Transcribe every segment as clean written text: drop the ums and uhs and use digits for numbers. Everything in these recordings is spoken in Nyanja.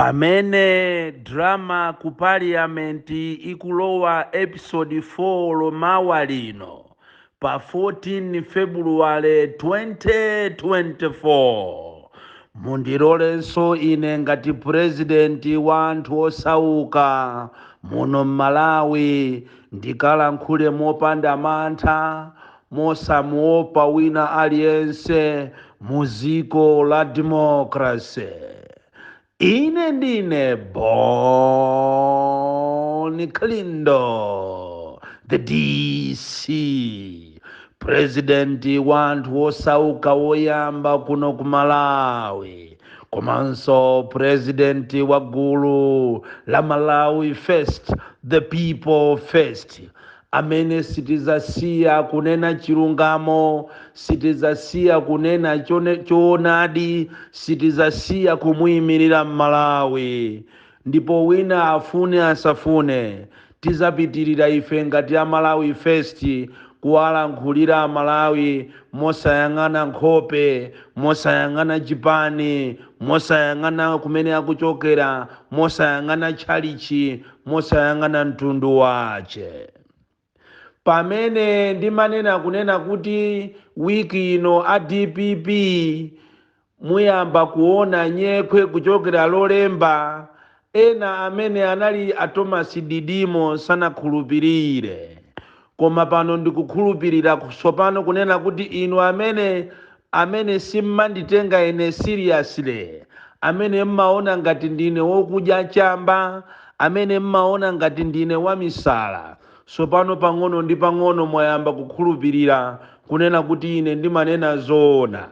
Pamene drama ku parliament ikulowa episode 4 lomawa lino pa 14 February 2024 mundilolenso ine ngati president wa anthu osauka muno Malawi ndikalankhule mopanda mantha mosamuopa wina aliyense muziko la democracy. Ine ndine born KALINDO, the DC, president wa anthu osauka woyamba kuno ku Malawi, komanso president wa gulu la Malawi First, the people first. Amene sitizasiya kunena chilungamo, sitizasiya kunena choonadi, sitizasiya kumuyimirira Malawi. Ndipo wina afune asafune tizapitirira ife ngati ya Malawi First kuwalankhulira Malawi mosayang'ana nkhope, mosayang'ana chipani, mosayang'ana kumene akuchokera, mosayang'ana tchalichi, mosayang'ana mtundu wace. Pamene ndimanena kunena kuti wiki ino a DPP muyamba kuona NYENKHWE kuchokera lolemba, ena amene anali a Thomas Didimo sanakhulupirire, koma pano ndikukhulupirira tsopano kunena kuti inu amene simmanditenga ine seriously, amene mmaona ngati ndine wokudya chamba, amene mmaona ngati ndine wamisala, tsopano pang'ono ndi pang'ono mwayamba kukhulupirira kunena kuti ine ndimanena zoona.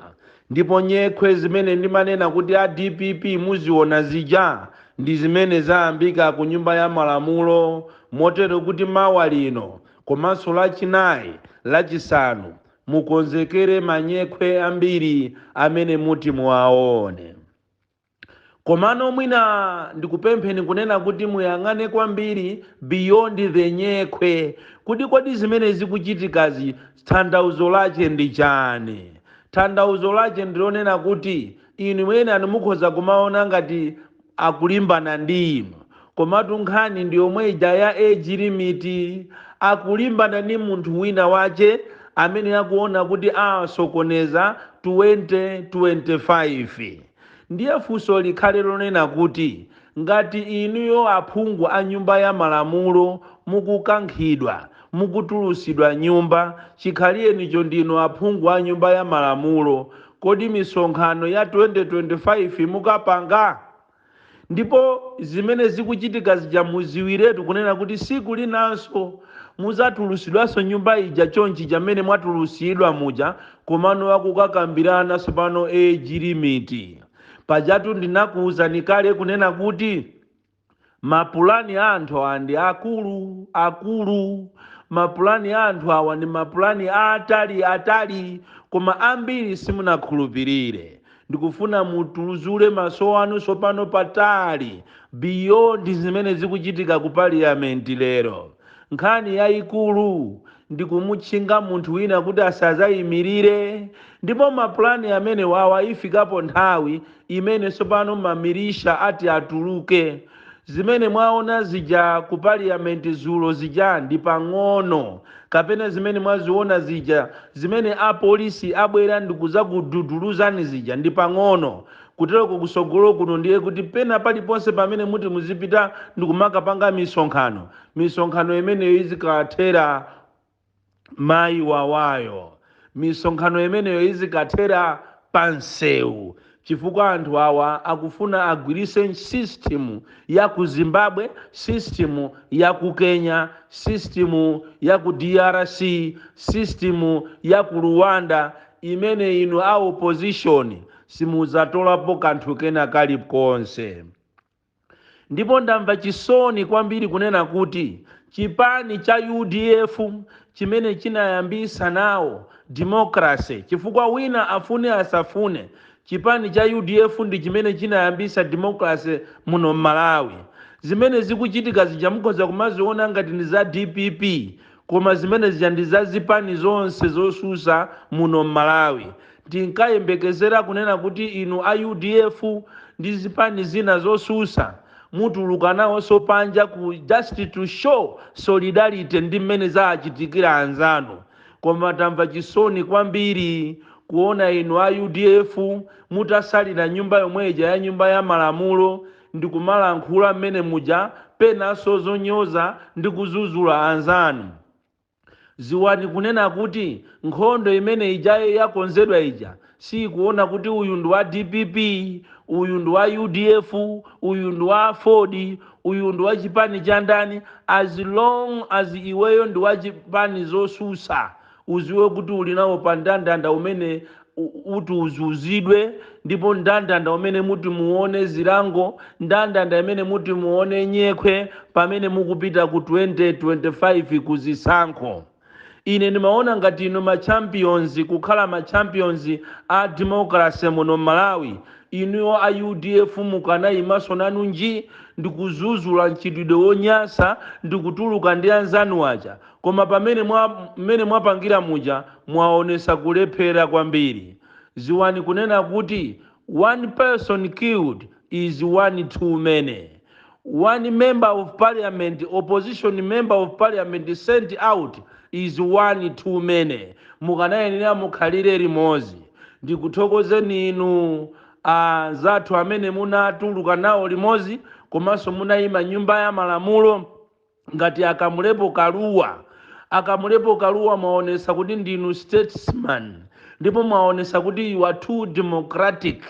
Ndipo NYENKHWE zimene ndimanena kuti a DPP muziona zija ndi zimene zayambika ku nyumba ya malamulo, motero kuti mawa lino komanso lachinayi lachisanu mukonzekere NYENKHWE ambiri amene muti muwaone. Komano mwina ndikupempheni kunena kuti muyang'ane kwambiri beyond the NYENKHWE, kuti kodi zimene zikuchitikazi tanthauzo lache ndi chani. Tanthauzo lache ndilonena kuti inu mwene mukhoza kumaona ngati akulimbana ndi inu, komatu nkhani ndi yomwe ija ya age limit, akulimbana ndi munthu wina wache amene akuona kuti asokoneza 2025. Ndiye funso likhale lonena kuti ngati inuyo aphungu a nyumba ya malamulo mukukankhidwa, mukutulusidwa nyumba, chikhaliyenicho ndinu aphungu a nyumba ya malamulo, kodi misonkhano ya 2025 mukapanga? Ndipo zimene zikuchitika zija muziwiretu kunena kuti siku linanso muzatulusidwanso nyumba ija chonchi chamene mwatulusidwa muja, komano wakukakambirana sopano age limit. Pajatu ndinakuwuzani kale kunena kuti mapulani a anthu awa ndi akulu, mapulani a anthu awa ndi mapulani atali, koma ambiri simunakhulupirire. Ndikufuna mutuluzule maso anu sopano patali beyond zimene zikuchitika ku parliament lero. Nkhani yayikulu ndikumutchinga munthu wina kuti asazayimirire, ndipo mapulani amene wawa ifikapo nthawi imene sopano mamirisha ati atuluke. Zimene mwaona zija ku parliament zulo zija ndi pang'ono, kapena zimene mwaziona zija zimene apolisi abwera ndikuzakududuluzani zija ndi pang'ono. Kutereko kusogolo kuno ndiye kuti pena paliponse pamene muti muzipita ndikumakapanga misonkhano imeneyo izikathera mayi wawayo, misonkhano imeneyo izikathera pansewu, chifukwa anthu awa akufuna agwirise system ya ku Zimbabwe, system ya ku Kenya, system ya ku DRC, system ya ku Rwanda, imene inu a opposition simuzatolapo kanthu kena kalikonse. Ndipo ndamva chisoni kwambiri kunena kuti chipani cha UDF chimene chinayambisa nawo democracy, chifukwa wina afune asafune, chipani cha UDF ndi chimene chinayambisa democracy muno Malawi. Zimene zikuchitika zija mukhoza kumaziona ngati ndi za DPP, koma zimene zija ndi za zipani zonse zosusa muno Malawi. Tinkayembekezera kunena kuti inu a UDF ndi zipani zina zosusa mutuluka nawonso panja ku just to show solidarity ndi mmene zachitikira anzanu. Koma tamva chisoni kwambiri kuona inu a UDF mutasalira nyumba yomweja ya nyumba ya malamulo ndi kumalankhula mmene muja penanso zonyoza ndi kuzuzula anzanu. Ziwani kunena kuti nkhondo imene ijayo yakonzedwa ija si kuona kuti uyu ndi wa DPP, uyu ndi wa UDF, uyu ndi wa Ford, uyu ndi wa chipani cha ndani. As long as iweyo ndi wa chipani zosusa uziwe kuti uli nawo pa ndandanda umene uti uzuzidwe, ndipo ndandanda umene muti muone zilango, ndandanda imene muti muone nyekhwe pamene mukupita ku 2025 kuzisankho. Ine nimaona ngati ino ma champions kukhala ma champions a democracy muno Malawi, inu a UDF mukanayimaso nanu nji ndi kuzuzula nchitidwe wonyasa ndi kutuluka ndi anzanu aja. Koma pamene mmene mwapangira muja mwaonesa kulephera kwambiri. Ziwani kunena kuti one person killed is one too many. One member of parliament, opposition member of parliament sent out is one too many. Mukanayenera mukhalire limodzi. Ndikuthokozeni inu zathu amene munatuluka nawo limodzi, komanso munayima nyumba ya malamulo ngati akamulepo kaluwa. Akamulepo kaluwa mwaonesa kuti ndinu statesman, ndipo mwaonesa kuti you are too democratic.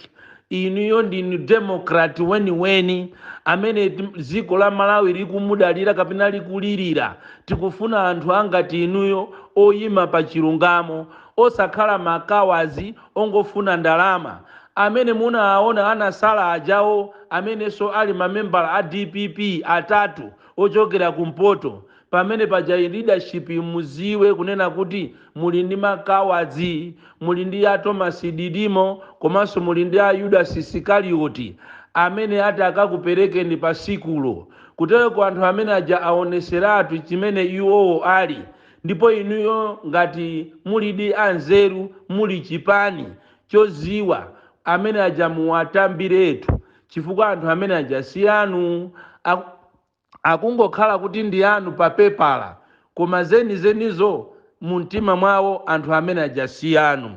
Inuyo ndinu democrat weni amene dziko la Malawi likumudalira kapena likulirira. Tikufuna anthu angati inuyo oyima pa chilungamo, osakhala makawazi ongofuna ndalama. Amene munaona anasala ajawo amenenso ali mamembala a DPP atatu ochokera kumpoto. Pamene paja leadership muziwe kunena kuti muli ndi makawazi, muli ndi a Thomas Didimo, komanso muli ndi a Judas Iskarioti amene ati akakuperekeni pa sikulo. Kutero kwa anthu amene aja aoneseratu chimene iwowo ali. Ndipo inuyo ngati muli di anzeru, muli chipani choziwa, amene aja muwatambiretu, chifukwa anthu amene aja si anu, akungokhala kuti ndi anu pa pepala, koma zenizo mumtima mwawo anthu amene aja si anu.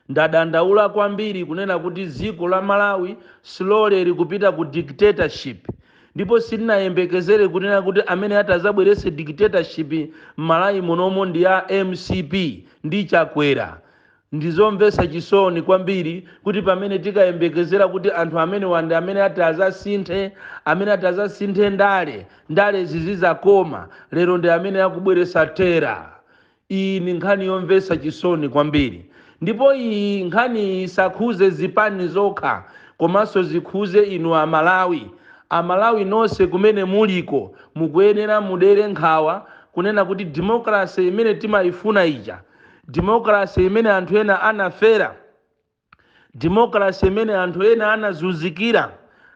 Ndadandaula kwambiri kunena kuti dziko la Malawi slowly likupita ku dictatorship, ndipo sitinayembekezere kunena kuti amene atazabwerese dictatorship Malawi munomo ndi ya MCP ndi Chakwera. Ndizomvesa chisoni kwambiri kuti pamene tikayembekezera kuti anthu amene wande amene atazasinthe ndale zizizakoma, lero ndi amene akubweresa tera. Iyi ni nkhani yomvesa chisoni kwambiri. Ndipo iyi nkhani isakhuze zipani zokha, komanso zikhuze inu Amalawi nonse kumene muliko mukuyenera mudere nkhawa kunena kuti democracy imene timayifuna ija, democracy imene anthu ena anafera, democracy imene anthu ena anazunzikira,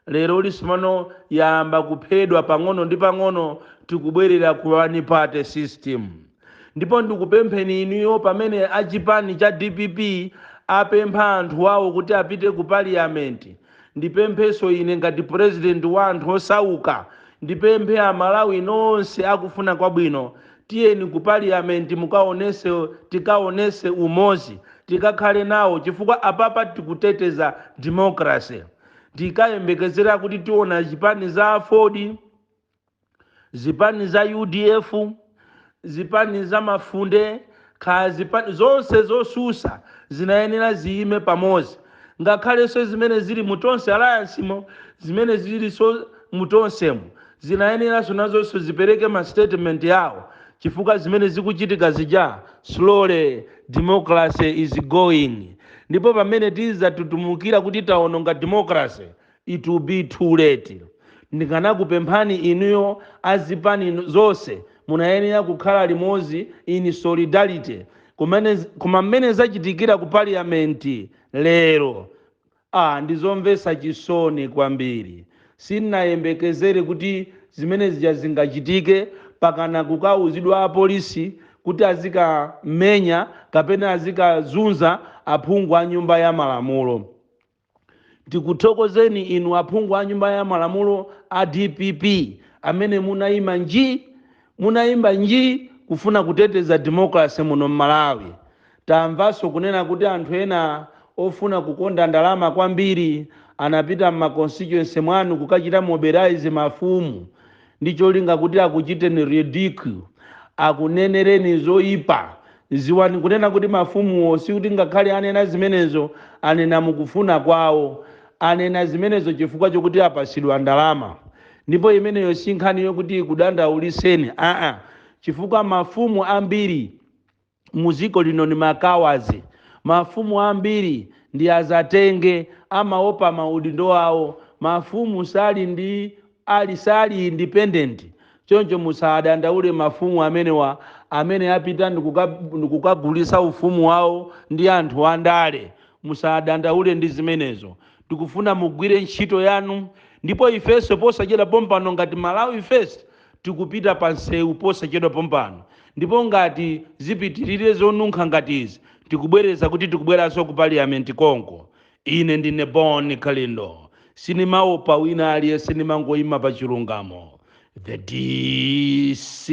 lero lisomano yamba kuphedwa pang'ono ndi pang'ono, tikubwerera ku one party system. Ndipo ndikupempheni inuyo pamene achipani cha DPP apempha anthu awo kuti apite ku parliament, ndipempheso ine ngati president wa anthu osauka, ndipemphe Amalawi nonse akufuna kwabwino, tiyeni ku parliament tikaonese umozi, tikakhale nawo, chifukwa apapa tikuteteza democracy. Tikayembekezera kuti tiona zipani za Ford, zipani za UDF, zipani za Mafunde, zipani zonse zosusa zinayenera ziyime pamozi. Ngakhale so zimene zili mutonse alliance mo, zimene zili so mutonsemo, zinayenera zonazonso zipereke ma statement yawo, chifukwa zimene zikuchitika zija slowly democracy is going. Ndipo pamene tizatutumukira kuti taononga democracy, it will be too late. Ndikanakupemphani inuyo azipani zonse munayenera kukhala limodzi in solidarity. Koma mmene zachitikira ku parliament lero, ndizomvesa chisoni kwambiri. Sinayembekezere kuti zimene zija zingachitike, pakana kukauzidwa apolisi kuti azikamenya kapena azikazunza aphungu a nyumba ya malamulo. tikuthokozeni inu aphungu a nyumba ya malamulo a DPP amene munayimba nji kufuna kuteteza democracy muno m'Malawi. Tamvanso kunena kuti anthu ena ofuna kukonda ndalama kwambiri anapita m'maconstituency mwanu kukachita mobilize mafumu ndi cholinga kuti akuchiteni ridicule, akunenereni zoyipa. Ziwani kunena kuti mafumuwo sikuti ngakhale anena zimenezo anena mukufuna kwawo, anena zimenezo chifukwa chokuti apasidwa ndalama. Ndipo imeneyo si nkhani yokuti kudandauliseni, chifukwa mafumu ambiri muziko lino ni makawazi, mafumu ambiri ndi azatenge amaopa maudindo awo, mafumu sali independent. Choncho musadandaule mafumu amene apita ndikukagulisa ufumu wawo ndi anthu andale, musadandaule ndi zimenezo. Tikufuna mugwire ntchito yanu, ndipo ifenso posachedwa pompano ngati Malawi First tikupita pansewu posachedwa pompano, ndipo ngati zipitirire zonunkha ngati izi tikubwereza kuti tikubweranso ku parliament konko. Ine ndine Boni Kalindo, sinimaopa wina aliyense, nimangoyima pa chilungamo. The DC.